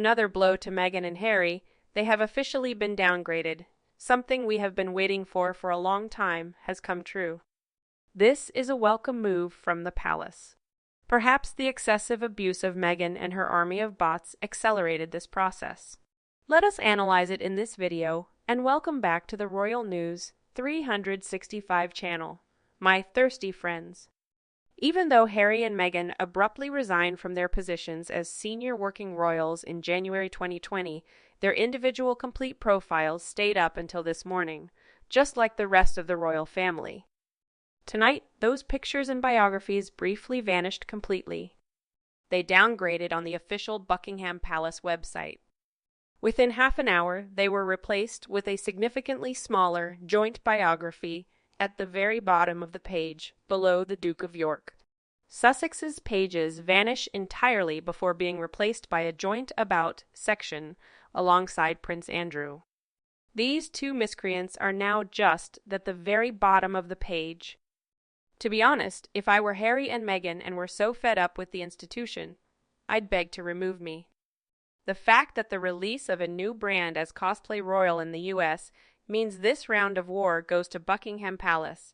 Another blow to Meghan and Harry. They have officially been downgraded. Something we have been waiting for a long time has come true. This is a welcome move from the palace. Perhaps the excessive abuse of Meghan and her army of bots accelerated this process. Let us analyze it in this video, and welcome back to the Royal News 365 channel, my thirsty friends. Even though Harry and Meghan abruptly resigned from their positions as senior working royals in January 2020, their individual complete profiles stayed up until this morning, just like the rest of the royal family. Tonight, those pictures and biographies briefly vanished completely. They downgraded on the official Buckingham Palace website. Within half an hour, they were replaced with a significantly smaller joint biography at the very bottom of the page, below the Duke of York. Sussex's pages vanish entirely before being replaced by a joint About section alongside Prince Andrew. These two miscreants are now just at the very bottom of the page. To be honest, if I were Harry and Meghan and were so fed up with the institution, I'd beg to remove me. The fact that the release of a new brand as cosplay royal in the US means this round of war goes to Buckingham Palace.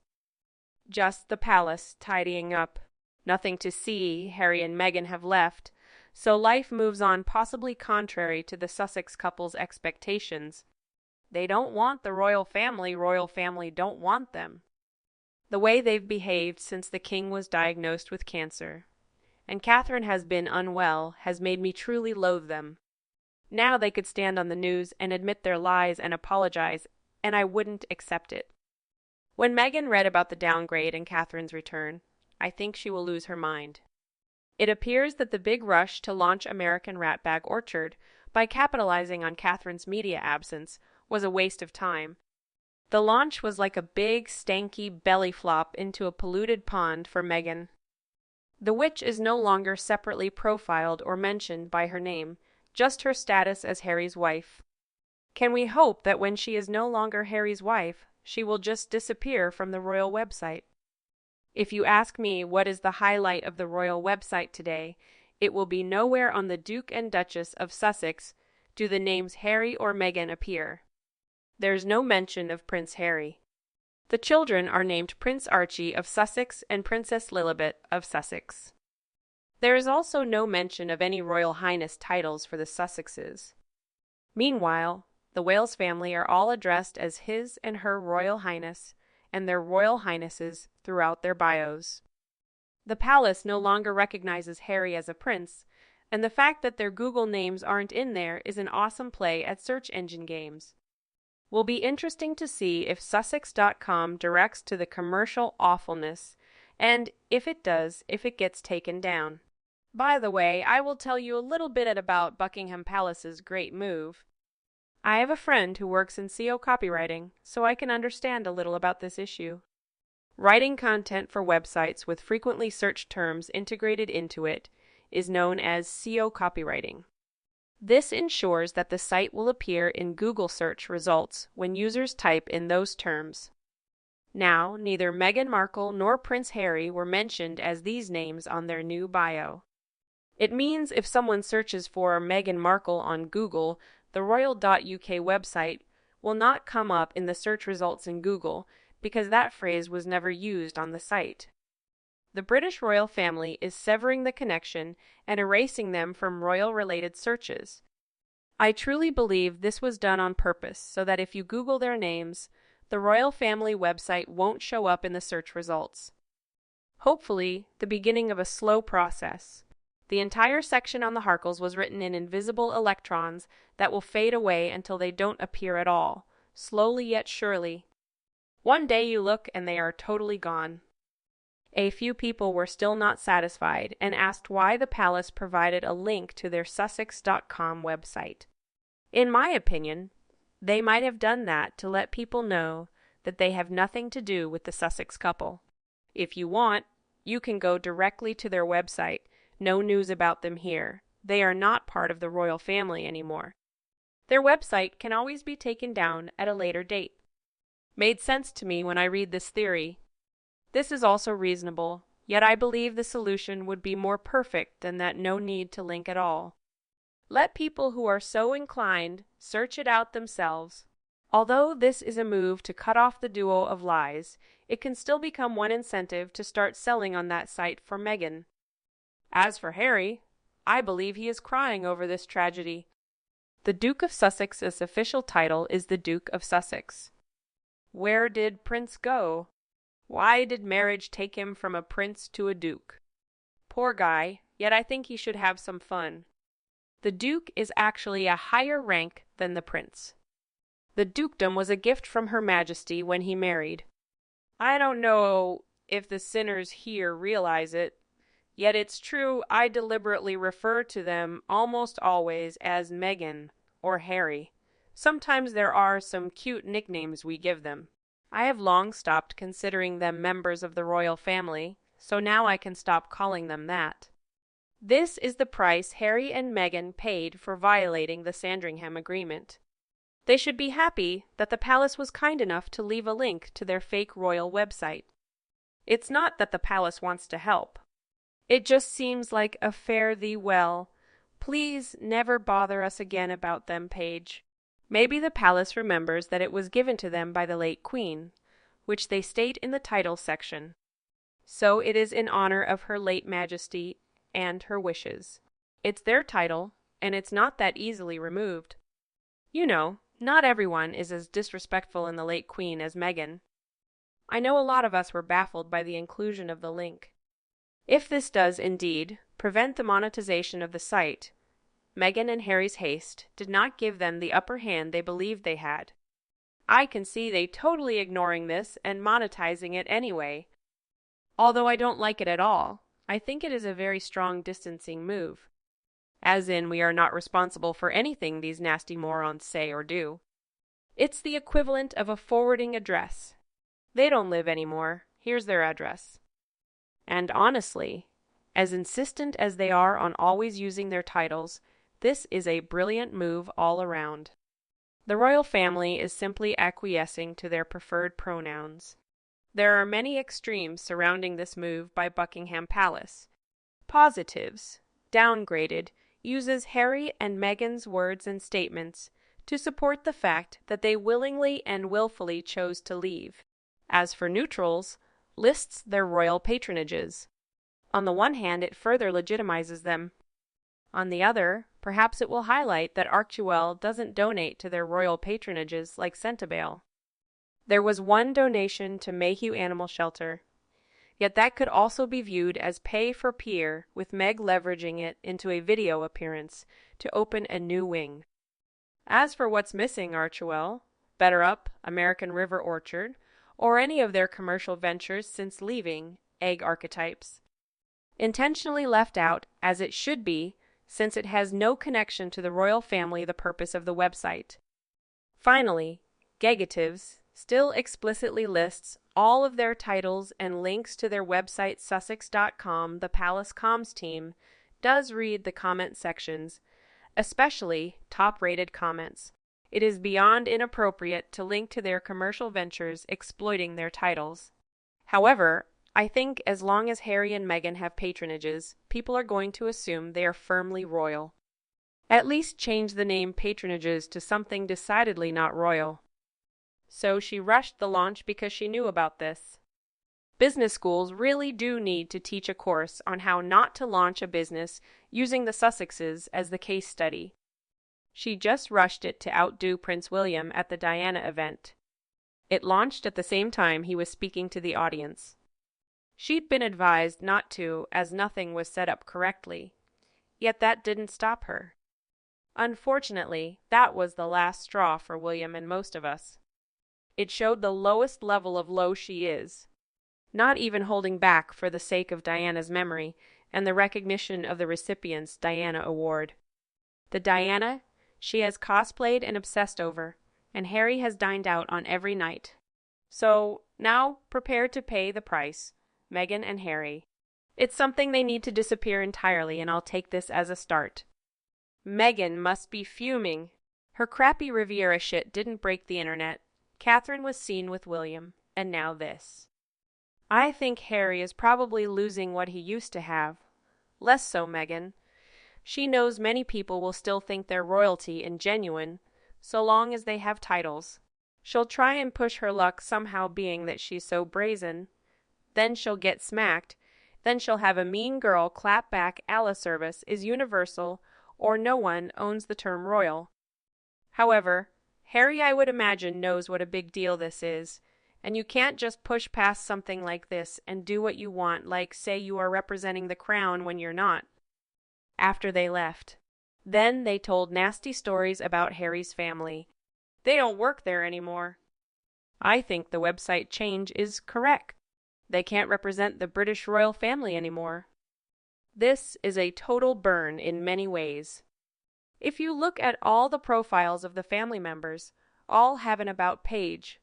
Just the palace tidying up. Nothing to see. Harry and Meghan have left, so life moves on, possibly contrary to the Sussex couple's expectations. They don't want the royal family don't want them. The way they've behaved since the king was diagnosed with cancer, and Catherine has been unwell, has made me truly loathe them. Now they could stand on the news and admit their lies and apologize, and I wouldn't accept it. When Meghan read about the downgrade and Catherine's return, I think she will lose her mind. It appears that the big rush to launch American Ratbag Orchard by capitalizing on Catherine's media absence was a waste of time. The launch was like a big, stanky belly flop into a polluted pond for Meghan. The witch is no longer separately profiled or mentioned by her name, just her status as Harry's wife. Can we hope that when she is no longer Harry's wife, she will just disappear from the royal website? If you ask me what is the highlight of the royal website today, it will be nowhere on the Duke and Duchess of Sussex do the names Harry or Meghan appear. There's no mention of Prince Harry. The children are named Prince Archie of Sussex and Princess Lilibet of Sussex. There is also no mention of any Royal Highness titles for the Sussexes. Meanwhile, the Wales family are all addressed as His and Her Royal Highness and their Royal Highnesses throughout their bios. The palace no longer recognizes Harry as a prince, and the fact that their Google names aren't in there is an awesome play at search engine games. Will be interesting to see if Sussex.com directs to the commercial awfulness, and if it does, if it gets taken down. By the way, I will tell you a little bit about Buckingham Palace's great move. I have a friend who works in SEO copywriting, so I can understand a little about this issue. Writing content for websites with frequently searched terms integrated into it is known as SEO copywriting. This ensures that the site will appear in Google search results when users type in those terms. Now, neither Meghan Markle nor Prince Harry were mentioned as these names on their new bio. It means if someone searches for Meghan Markle on Google, the royal.uk website will not come up in the search results in Google because that phrase was never used on the site. The British royal family is severing the connection and erasing them from royal-related searches. I truly believe this was done on purpose so that if you Google their names, the royal family website won't show up in the search results. Hopefully, the beginning of a slow process. The entire section on the Harkles was written in invisible electrons that will fade away until they don't appear at all, slowly yet surely. One day you look and they are totally gone. A few people were still not satisfied and asked why the palace provided a link to their Sussex.com website. In my opinion, they might have done that to let people know that they have nothing to do with the Sussex couple. If you want, you can go directly to their website. No news about them here. They are not part of the royal family anymore. Their website can always be taken down at a later date. Made sense to me when I read this theory. This is also reasonable, yet I believe the solution would be more perfect than that no need to link at all. Let people who are so inclined search it out themselves. Although this is a move to cut off the duo of lies, it can still become one incentive to start selling on that site for Meghan. As for Harry, I believe he is crying over this tragedy. The Duke of Sussex's official title is the Duke of Sussex. Where did Prince go? Why did marriage take him from a prince to a duke? Poor guy, yet I think he should have some fun. The duke is actually a higher rank than the prince. The dukedom was a gift from Her Majesty when he married. I don't know if the sinners here realize it, yet it's true I deliberately refer to them almost always as Meghan or Harry. Sometimes there are some cute nicknames we give them. I have long stopped considering them members of the royal family, so now I can stop calling them that. This is the price Harry and Meghan paid for violating the Sandringham Agreement. They should be happy that the palace was kind enough to leave a link to their fake royal website. It's not that the palace wants to help. It just seems like a fare thee well. Please never bother us again about them page. Maybe the palace remembers that it was given to them by the late Queen, which they state in the title section. So it is in honor of Her late Majesty and her wishes. It's their title, and it's not that easily removed. You know, not everyone is as disrespectful in the late Queen as Meghan. I know a lot of us were baffled by the inclusion of the link. If this does, indeed, prevent the monetization of the site, Meghan and Harry's haste did not give them the upper hand they believed they had. I can see they totally ignoring this and monetizing it anyway. Although I don't like it at all, I think it is a very strong distancing move. As in, we are not responsible for anything these nasty morons say or do. It's the equivalent of a forwarding address. They don't live anymore. Here's their address. And honestly, as insistent as they are on always using their titles, this is a brilliant move all around. The royal family is simply acquiescing to their preferred pronouns. There are many extremes surrounding this move by Buckingham Palace. Positives, downgraded, uses Harry and Meghan's words and statements to support the fact that they willingly and willfully chose to leave. As for neutrals, lists their royal patronages. On the one hand, it further legitimizes them. On the other, perhaps it will highlight that Archewell doesn't donate to their royal patronages like Centibale. There was one donation to Mayhew Animal Shelter. Yet that could also be viewed as pay for Pierre, with Meg leveraging it into a video appearance to open a new wing. As for what's missing Archewell, Better Up, American River Orchard, or any of their commercial ventures since leaving, Egg Archetypes, intentionally left out as it should be, since it has no connection to the royal family, the purpose of the website. Finally, Gegatives still explicitly lists all of their titles and links to their website Sussex.com. The Palace Comms team does read the comment sections, especially top-rated comments. It is beyond inappropriate to link to their commercial ventures exploiting their titles. However, I think as long as Harry and Meghan have patronages, people are going to assume they are firmly royal. At least change the name patronages to something decidedly not royal. So she rushed the launch because she knew about this. Business schools really do need to teach a course on how not to launch a business using the Sussexes as the case study. She just rushed it to outdo Prince William at the Diana event. It launched at the same time he was speaking to the audience. She'd been advised not to, as nothing was set up correctly. Yet that didn't stop her. Unfortunately, that was the last straw for William and most of us. It showed the lowest level of low she is, not even holding back for the sake of Diana's memory and the recognition of the recipient's Diana Award. The Diana she has cosplayed and obsessed over, and Harry has dined out on every night. So, now prepare to pay the price, Meghan and Harry. It's something they need to disappear entirely, and I'll take this as a start. Meghan must be fuming. Her crappy Riviera shit didn't break the internet. Catherine was seen with William, and now this. I think Harry is probably losing what he used to have. Less so Meghan. She knows many people will still think they're royalty and genuine, so long as they have titles. She'll try and push her luck somehow, being that she's so brazen. Then she'll get smacked. Then she'll have a mean girl clap back. Allah service is universal, or no one owns the term royal. However, Harry, I would imagine, knows what a big deal this is, and you can't just push past something like this and do what you want, like say you are representing the crown when you're not. After they left, then they told nasty stories about Harry's family. They don't work there anymore. I think the website change is correct. They can't represent the British royal family anymore. This is a total burn in many ways. If you look at all the profiles of the family members, all have an About page,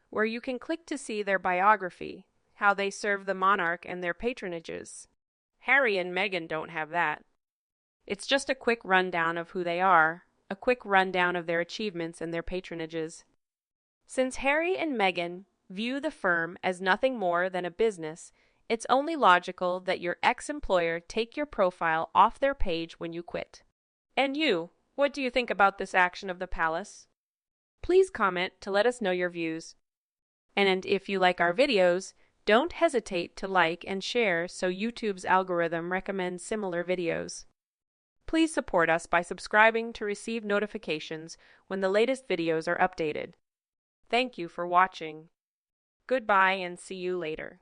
where you can click to see their biography, how they serve the monarch and their patronages. Harry and Meghan don't have that. It's just a quick rundown of who they are, a quick rundown of their achievements and their patronages. Since Harry and Meghan view the firm as nothing more than a business, it's only logical that your ex-employer take your profile off their page when you quit. And you, what do you think about this action of the palace? Please comment to let us know your views. And if you like our videos, don't hesitate to like and share so YouTube's algorithm recommends similar videos. Please support us by subscribing to receive notifications when the latest videos are updated. Thank you for watching. Goodbye and see you later.